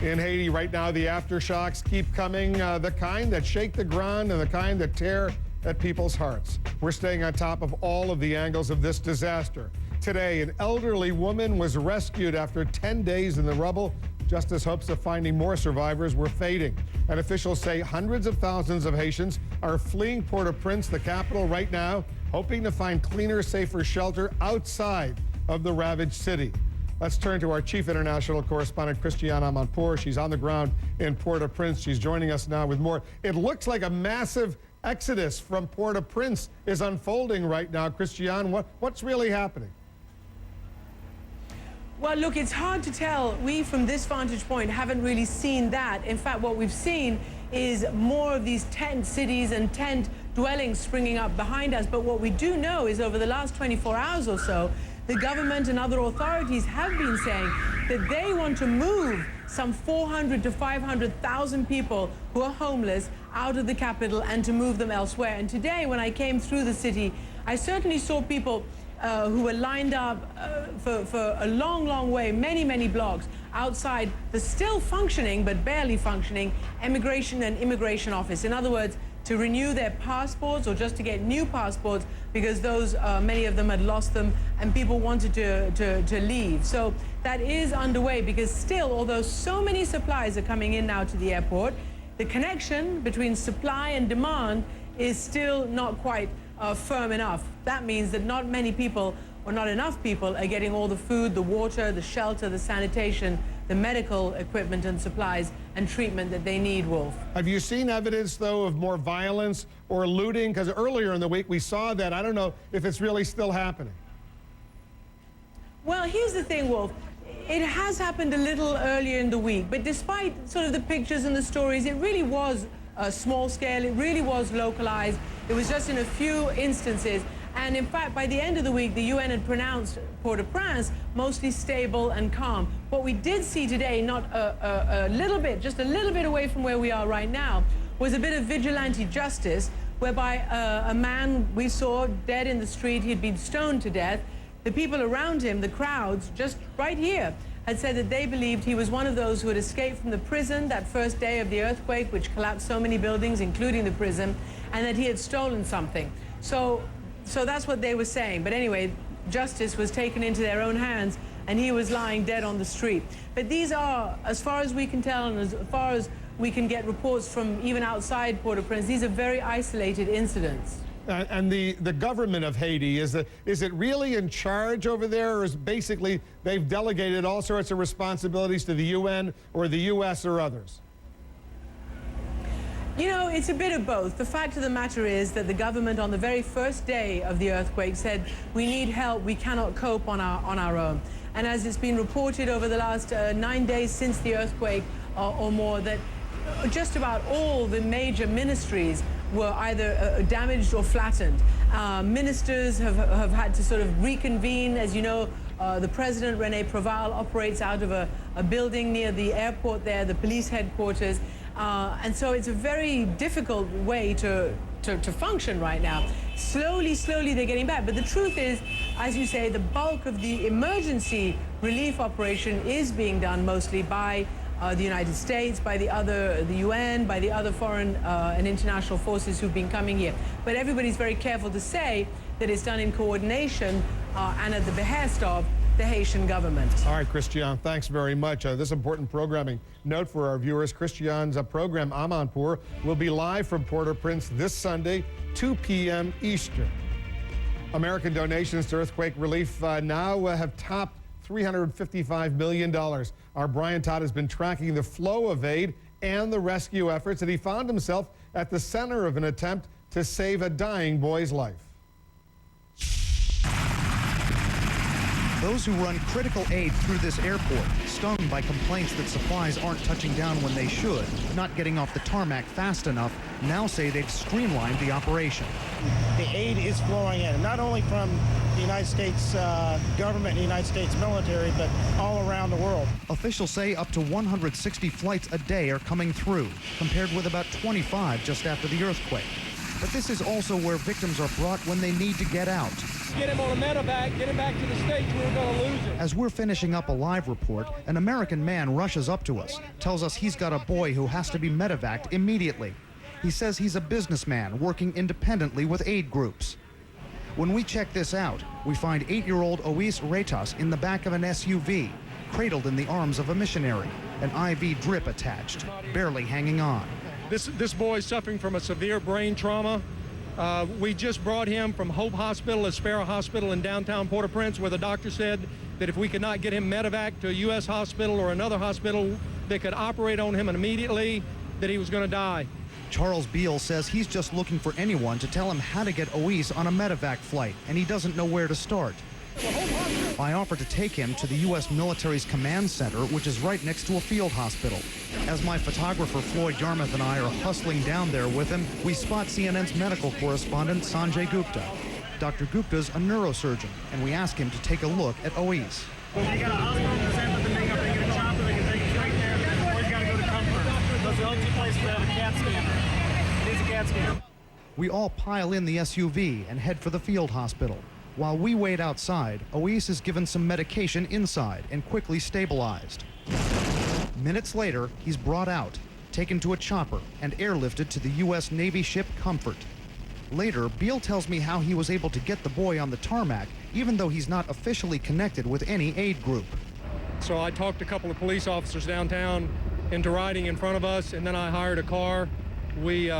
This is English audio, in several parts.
In Haiti right now, the aftershocks keep coming, the kind that shake the ground and the kind that tear at people's hearts. We're staying on top of all of the angles of this disaster. Today, an elderly woman was rescued after 10 days in the rubble, just as hopes of finding more survivors were fading. And officials say hundreds of thousands of Haitians are fleeing Port-au-Prince, the capital, right now, hoping to find cleaner, safer shelter outside of the ravaged city. Let's turn to our chief international correspondent, Christiane Amanpour. She's on the ground in Port-au-Prince. She's joining us now with more. It looks like a massive exodus from Port-au-Prince is unfolding right now. Christiane, what's really happening? Well, look, it's hard to tell. We, from this vantage point, haven't really seen that. In fact, what we've seen is more of these tent cities and tent dwellings springing up behind us. But what we do know is over the last 24 hours or so, the government and other authorities have been saying that they want to move some 400 to 500,000 people who are homeless out of the capital and to move them elsewhere. And today, when I came through the city, I certainly saw people who were lined up for a long, long way, many, many blocks outside the still functioning, but barely functioning, Immigration and Immigration Office. In other words, to renew their passports or just to get new passports because those, many of them had lost them and people wanted to leave. So that is underway because still, although so many supplies are coming in now to the airport, the connection between supply and demand is still not quite firm enough. That means that not many people or not enough people are getting all the food, the water, the shelter, the sanitation, the medical equipment and supplies and treatment that they need, Wolf. Have you seen evidence, though, of more violence or looting? Because earlier in the week we saw that. I don't know if it's really still happening. Well, here's the thing, Wolf. It has happened a little earlier in the week, but despite sort of the pictures and the stories, it really was small scale. It really was localized. It was just in a few instances. And in fact, by the end of the week, the UN had pronounced Port-au-Prince mostly stable and calm. What we did see today, not a little bit, just a little bit away from where we are right now, was a bit of vigilante justice, whereby a man we saw dead in the street, he had been stoned to death. The people around him, the crowds, just right here, had said that they believed he was one of those who had escaped from the prison that first day of the earthquake, which collapsed so many buildings, including the prison, and that he had stolen something. So that's what they were saying. But anyway, justice was taken into their own hands, and he was lying dead on the street. But these are, as far as we can tell, and as far as we can get reports from even outside Port-au-Prince, these are very isolated incidents. And the government of Haiti, is it really in charge over there, or is basically they've delegated all sorts of responsibilities to the UN or the US or others? You know, it's a bit of both. The fact of the matter is that the government on the very first day of the earthquake said, we need help, we cannot cope on our own. And as it's been reported over the last 9 days since the earthquake or more, that just about all the major ministries were either damaged or flattened. Ministers have had to sort of reconvene. As you know, the president, René Preval, operates out of a building near the airport there, the police headquarters. And so it's a very difficult way to function right now. Slowly they're getting back. But the truth is, as you say, the bulk of the emergency relief operation is being done mostly by the United States, by the UN, by the other foreign and international forces who've been coming here. But everybody's very careful to say that it's done in coordination and at the behest of the Haitian government. All right, Christiane, thanks very much. This important programming note for our viewers. Christiane's program, Amanpour, will be live from Port-au-Prince this Sunday, 2 p.m. Eastern. American donations to earthquake relief now have topped $355 million. Our Brian Todd has been tracking the flow of aid and the rescue efforts, and he found himself at the center of an attempt to save a dying boy's life. Those who run critical aid through this airport, stung by complaints that supplies aren't touching down when they should, not getting off the tarmac fast enough, now say they've streamlined the operation. The aid is flowing in, not only from the United States government and the United States military, but all around the world. Officials say up to 160 flights a day are coming through, compared with about 25 just after the earthquake. But this is also where victims are brought when they need to get out. get him on a medevac, get him back to the States. We were going to lose him. As we're finishing up a live report, an American man rushes up to us, tells us he's got a boy who has to be medevaced immediately. He says he's a businessman working independently with aid groups. When we check this out, we find 8-year-old Ois Retas in the back of an SUV, cradled in the arms of a missionary, an IV drip attached, barely hanging on. This boy is suffering from a severe brain trauma. We just brought him from Hope Hospital, Aspera Hospital in downtown Port-au-Prince, where the doctor said that if we could not get him medevac to a U.S. hospital or another hospital that could operate on him immediately, that he was going to die. Charles Beal says he's just looking for anyone to tell him how to get Ois on a medevac flight, and he doesn't know where to start. I offered to take him to the U.S. military's command center, which is right next to a field hospital. As my photographer Floyd Yarmouth and I are hustling down there with him, we spot CNN's medical correspondent Sanjay Gupta. Dr. Gupta's a neurosurgeon, and we ask him to take a look at Ois. They got a hospital present with the makeup, they get a chopper, they can take it right there, or you gotta go to Comfort. Those are the only two places that have a CAT scanner. It is a CAT scanner. We all pile in the SUV and head for the field hospital. While we wait outside, Ois is given some medication inside and quickly stabilized. Minutes later, he's brought out, taken to a chopper, and airlifted to the U.S. Navy ship Comfort. Later, Beal tells me how he was able to get the boy on the tarmac, even though he's not officially connected with any aid group. So I talked a couple of police officers downtown into riding in front of us, and then I hired a car. We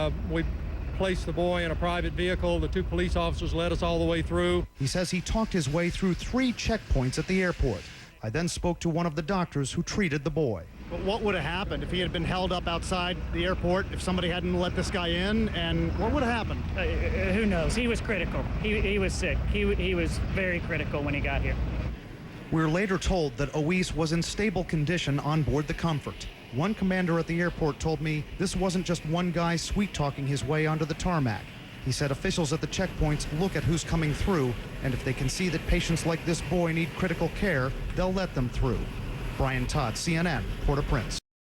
placed the boy in a private vehicle. The two police officers led us all the way through. He says he talked his way through 3 checkpoints at the airport. I then spoke to one of the doctors who treated the boy. But what would have happened if he had been held up outside the airport, if somebody hadn't let this guy in, and what would have happened? Who knows? He was critical. He was sick. He was very critical when he got here. We're later told that Ois was in stable condition on board the Comfort. One commander at the airport told me this wasn't just one guy sweet-talking his way onto the tarmac. He said officials at the checkpoints look at who's coming through, and if they can see that patients like this boy need critical care, they'll let them through. Brian Todd, CNN, Port-au-Prince.